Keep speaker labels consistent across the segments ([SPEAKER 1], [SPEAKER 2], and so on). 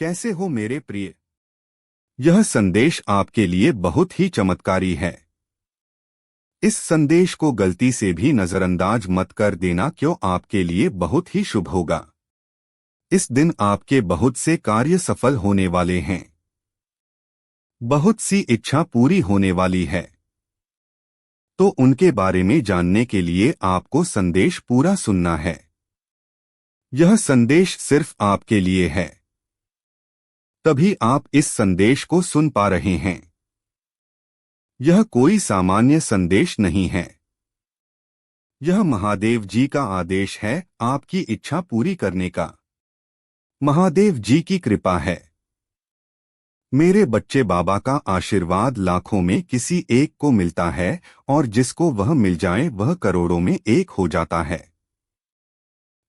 [SPEAKER 1] कैसे हो मेरे प्रिय? यह संदेश आपके लिए बहुत ही चमत्कारी है। इस संदेश को गलती से भी नजरअंदाज मत कर देना, क्यों आपके लिए बहुत ही शुभ होगा। इस दिन आपके बहुत से कार्य सफल होने वाले हैं। बहुत सी इच्छा पूरी होने वाली है। तो उनके बारे में जानने के लिए आपको संदेश पूरा सुनना है। यह संदेश सिर्फ आपके लिए है, तभी आप इस संदेश को सुन पा रहे हैं। यह कोई सामान्य संदेश नहीं है। यह महादेव जी का आदेश है आपकी इच्छा पूरी करने का। महादेव जी की कृपा है। मेरे बच्चे, बाबा का आशीर्वाद लाखों में किसी एक को मिलता है, और जिसको वह मिल जाए वह करोड़ों में एक हो जाता है।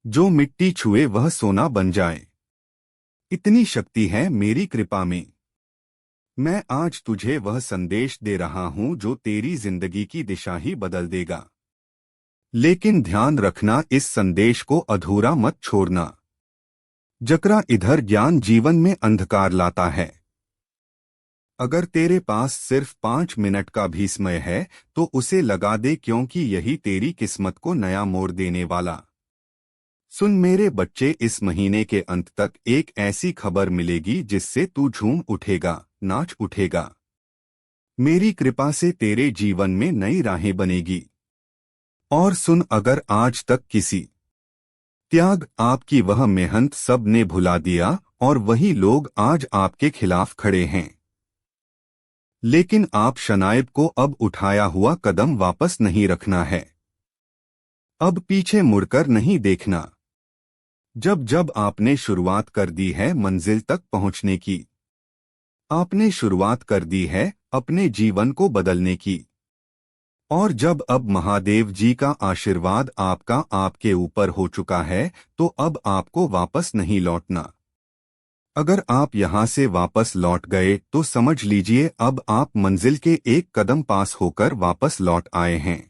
[SPEAKER 1] जो मिट्टी छुए वह सोना बन जाए, इतनी शक्ति है मेरी कृपा में। मैं आज तुझे वह संदेश दे रहा हूं जो तेरी जिंदगी की दिशा ही बदल देगा। लेकिन ध्यान रखना, इस संदेश को अधूरा मत छोड़ना। जकरा इधर ज्ञान जीवन में अंधकार लाता है। अगर तेरे पास सिर्फ 5 मिनट का भी समय है तो उसे लगा दे, क्योंकि यही तेरी किस्मत को नया मोड़ देने वाला। सुन मेरे बच्चे, इस महीने के अंत तक एक ऐसी खबर मिलेगी जिससे तू झूम उठेगा, नाच उठेगा। मेरी कृपा से तेरे जीवन में नई राहें बनेगी। और सुन, अगर आज तक किसी त्याग, आपकी वह मेहनत सब ने भुला दिया और वही लोग आज आपके खिलाफ खड़े हैं, लेकिन आप शनायब को अब उठाया हुआ कदम वापस नहीं रखना है। अब पीछे मुड़कर नहीं देखना। जब जब आपने शुरुआत कर दी है मंजिल तक पहुंचने की, आपने शुरुआत कर दी है अपने जीवन को बदलने की। और जब अब महादेव जी का आशीर्वाद आपके ऊपर हो चुका है, तो अब आपको वापस नहीं लौटना। अगर आप यहां से वापस लौट गए तो समझ लीजिए अब आप मंजिल के एक कदम पास होकर वापस लौट आए हैं।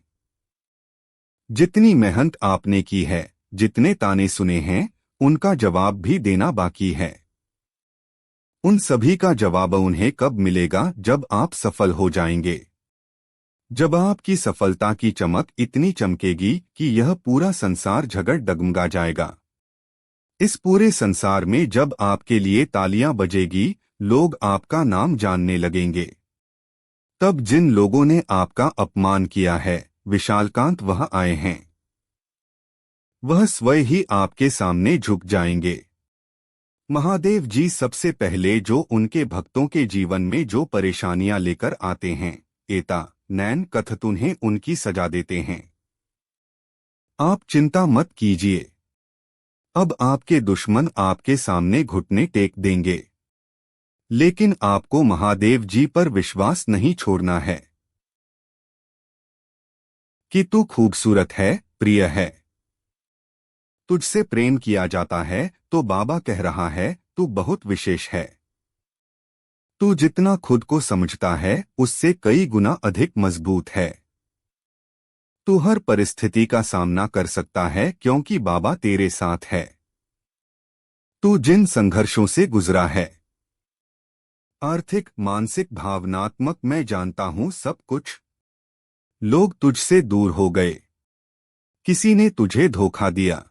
[SPEAKER 1] जितनी मेहनत आपने की है, जितने ताने सुने हैं, उनका जवाब भी देना बाकी है। उन सभी का जवाब उन्हें कब मिलेगा? जब आप सफल हो जाएंगे। जब आपकी सफलता की चमक इतनी चमकेगी कि यह पूरा संसार झगड़ डगमगा जाएगा। इस पूरे संसार में जब आपके लिए तालियां बजेगी, लोग आपका नाम जानने लगेंगे। तब जिन लोगों ने आपका अपमान किया है, विशालकांत वह आए हैं। वह स्वयं ही आपके सामने झुक जाएंगे। महादेव जी सबसे पहले जो उनके भक्तों के जीवन में जो परेशानियां लेकर आते हैं, एता नैन कथत उन्हें उनकी सजा देते हैं। आप चिंता मत कीजिए। अब आपके दुश्मन आपके सामने घुटने टेक देंगे, लेकिन आपको महादेव जी पर विश्वास नहीं छोड़ना है कि तू खूबसूरत है, प्रिय है। तुझसे प्रेम किया जाता है, तो बाबा कह रहा है तू बहुत विशेष है। तू जितना खुद को समझता है उससे कई गुना अधिक मजबूत है। तू हर परिस्थिति का सामना कर सकता है, क्योंकि बाबा तेरे साथ है। तू जिन संघर्षों से गुजरा है, आर्थिक, मानसिक, भावनात्मक, मैं जानता हूं सब कुछ। लोग तुझसे दूर हो गए। किसी ने तुझे धोखा दिया,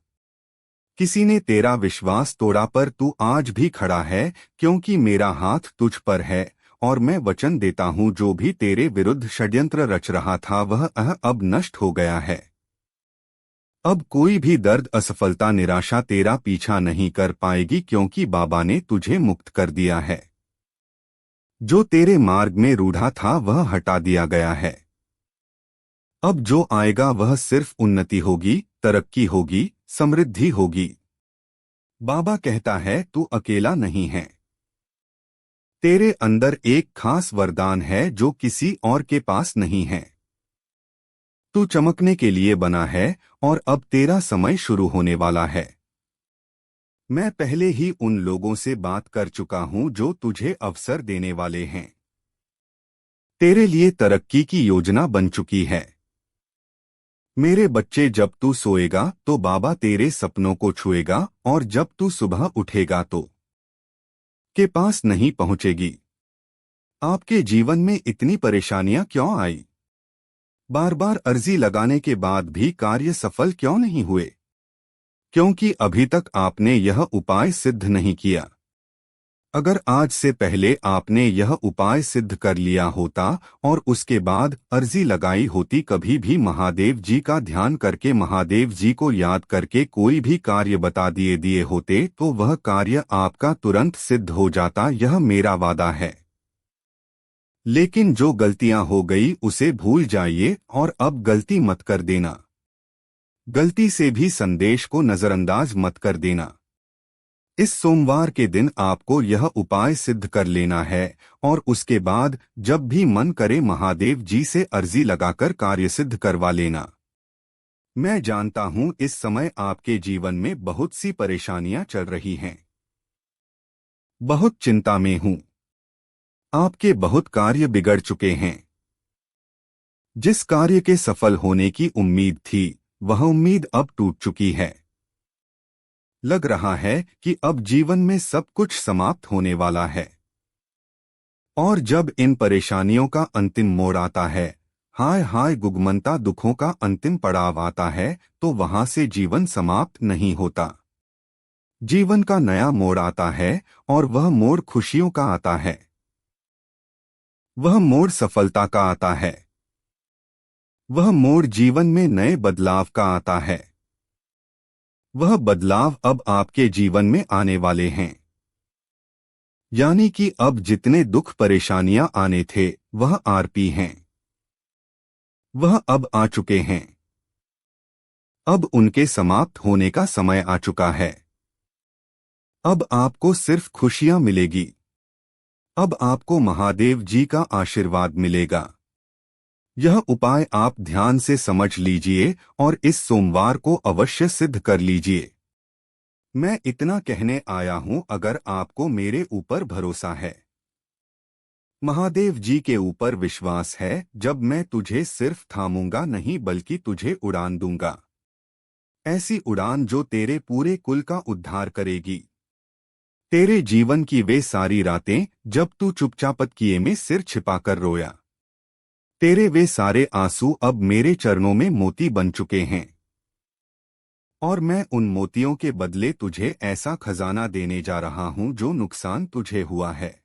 [SPEAKER 1] किसी ने तेरा विश्वास तोड़ा, पर तू आज भी खड़ा है, क्योंकि मेरा हाथ तुझ पर है। और मैं वचन देता हूं, जो भी तेरे विरुद्ध षड्यंत्र रच रहा था वह अब नष्ट हो गया है। अब कोई भी दर्द, असफलता, निराशा तेरा पीछा नहीं कर पाएगी, क्योंकि बाबा ने तुझे मुक्त कर दिया है। जो तेरे मार्ग में रूढ़ा था वह हटा दिया गया है। अब जो आएगा वह सिर्फ उन्नति होगी, तरक्की होगी, समृद्धि होगी। बाबा कहता है तू अकेला नहीं है। तेरे अंदर एक खास वरदान है जो किसी और के पास नहीं है। तू चमकने के लिए बना है, और अब तेरा समय शुरू होने वाला है। मैं पहले ही उन लोगों से बात कर चुका हूं जो तुझे अवसर देने वाले हैं। तेरे लिए तरक्की की योजना बन चुकी है। मेरे बच्चे, जब तू सोएगा तो बाबा तेरे सपनों को छुएगा, और जब तू सुबह उठेगा तो के पास नहीं पहुंचेगी। आपके जीवन में इतनी परेशानियां क्यों आई? बार बार अर्जी लगाने के बाद भी कार्य सफल क्यों नहीं हुए? क्योंकि अभी तक आपने यह उपाय सिद्ध नहीं किया। अगर आज से पहले आपने यह उपाय सिद्ध कर लिया होता और उसके बाद अर्जी लगाई होती, कभी भी महादेव जी का ध्यान करके, महादेव जी को याद करके कोई भी कार्य बता दिए होते, तो वह कार्य आपका तुरंत सिद्ध हो जाता। यह मेरा वादा है। लेकिन जो गलतियां हो गई उसे भूल जाइए और अब गलती मत कर देना। गलती से भी संदेश को नजरअंदाज मत कर देना। इस सोमवार के दिन आपको यह उपाय सिद्ध कर लेना है और उसके बाद जब भी मन करे महादेव जी से अर्जी लगाकर कार्य सिद्ध करवा लेना। मैं जानता हूं इस समय आपके जीवन में बहुत सी परेशानियां चल रही हैं। बहुत चिंता में हूं। आपके बहुत कार्य बिगड़ चुके हैं। जिस कार्य के सफल होने की उम्मीद थी, वह उम्मीद अब टूट चुकी है। लग रहा है कि अब जीवन में सब कुछ समाप्त होने वाला है। और जब इन परेशानियों का अंतिम मोड़ आता है, हाय हाय गुगमनता दुखों का अंतिम पड़ाव आता है, तो वहां से जीवन समाप्त नहीं होता। जीवन का नया मोड़ आता है और वह मोड़ खुशियों का आता है। वह मोड़ सफलता का आता है। वह मोड़ जीवन में नए बदलाव का आता है। वह बदलाव अब आपके जीवन में आने वाले हैं। यानी कि अब जितने दुख परेशानियां आने थे, वह आरपी हैं। वह अब आ चुके हैं। अब उनके समाप्त होने का समय आ चुका है। अब आपको सिर्फ खुशियां मिलेगी। अब आपको महादेव जी का आशीर्वाद मिलेगा। यह उपाय आप ध्यान से समझ लीजिए और इस सोमवार को अवश्य सिद्ध कर लीजिए। मैं इतना कहने आया हूं, अगर आपको मेरे ऊपर भरोसा है, महादेव जी के ऊपर विश्वास है, जब मैं तुझे सिर्फ थामूंगा नहीं बल्कि तुझे उड़ान दूंगा। ऐसी उड़ान जो तेरे पूरे कुल का उद्धार करेगी। तेरे जीवन की वे सारी रातें जब तू चुपचापत किए में सिर छिपाकर रोया, तेरे वे सारे आंसू अब मेरे चरणों में मोती बन चुके हैं। और मैं उन मोतियों के बदले तुझे ऐसा खजाना देने जा रहा हूं, जो नुकसान तुझे हुआ है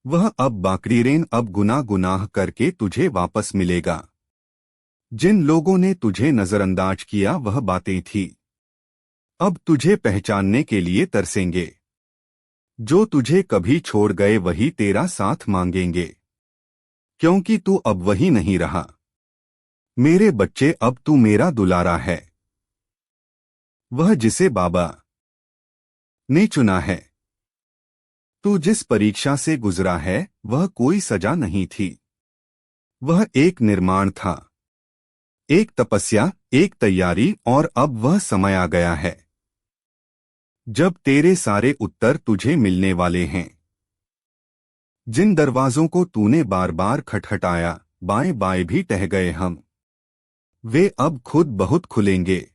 [SPEAKER 1] वह अब बाकरीरेन अब गुना गुनाह करके तुझे वापस मिलेगा। जिन लोगों ने तुझे नजरअंदाज किया वह बातें थी, अब तुझे पहचानने के लिए तरसेंगे। जो तुझे कभी छोड़ गए वही तेरा साथ मांगेंगे, क्योंकि तू अब वही नहीं रहा। मेरे बच्चे, अब तू मेरा दुलारा है। वह जिसे बाबा ने चुना है। तू जिस परीक्षा से गुजरा है वह कोई सजा नहीं थी। वह एक निर्माण था, एक तपस्या, एक तैयारी, और अब वह समय आ गया है जब तेरे सारे उत्तर तुझे मिलने वाले हैं। जिन दरवाजों को तूने बार बार खटखटाया, बाएं बाएं भी टह गए हम, वे अब खुद बहुत खुलेंगे।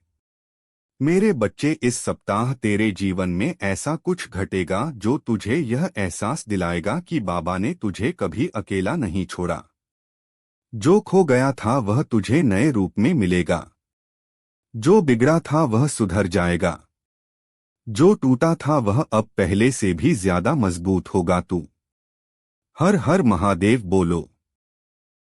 [SPEAKER 1] मेरे बच्चे, इस सप्ताह तेरे जीवन में ऐसा कुछ घटेगा जो तुझे यह एहसास दिलाएगा कि बाबा ने तुझे कभी अकेला नहीं छोड़ा। जो खो गया था वह तुझे नए रूप में मिलेगा। जो बिगड़ा था वह सुधर जाएगा। जो टूटा था वह अब पहले से भी ज्यादा मजबूत होगा। तू हर हर महादेव बोलो।